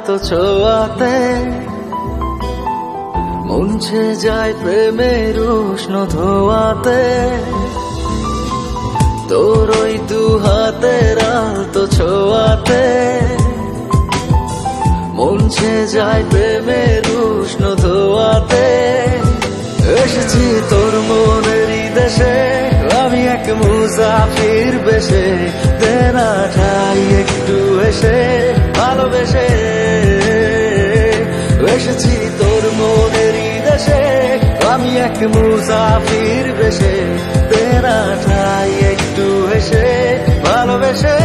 তো ছোঁয়াতে মুছে যায় প্রেমের উষ্ণ ধোয়াতে, তোর ওই দু হাতের আলতো ছোঁয়াতে মুছে যায় প্রেমের উষ্ণ ধোয়াতে। এসেছি তোর মনেরই দেশে, আমি এক মুসাফির বেশে, দেনা ঠাই একটু এসে ভালোবেসে। এসেছি তোর মনেরই দেশে, আমি এক মুসাফির বেশে, দেনা ঠাই একটু এসে ভালোবেসে।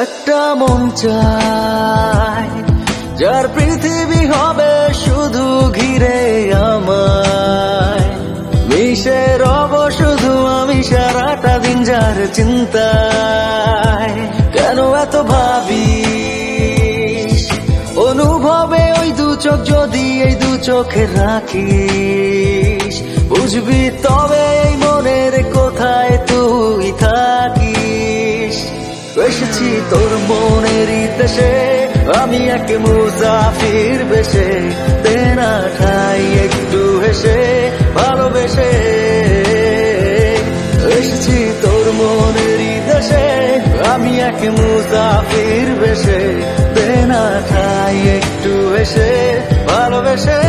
একটা মন চাই যার পৃথিবী হবে শুধু ঘিরে আমায়, মিশে রব শুধু আমি সারাটা দিন যার চিন্তায়। কেন এত ভাবিস অনুভবে ওই দু চোখ যদি এই দু চোখে রাখিস, বুঝবি তবে এই মনের কোথায় তুই থাকিস। এসেছি তোর মনেরই দেশে, আমি এক মুসাফির বেশে, দেনা ঠাই একটু হেসে ভালোবেসে। এসেছি তোর মনেরই দেশে, আমি এক মুসাফির বেশে, দেনা ঠাই একটু হেসে ভালোবেসে।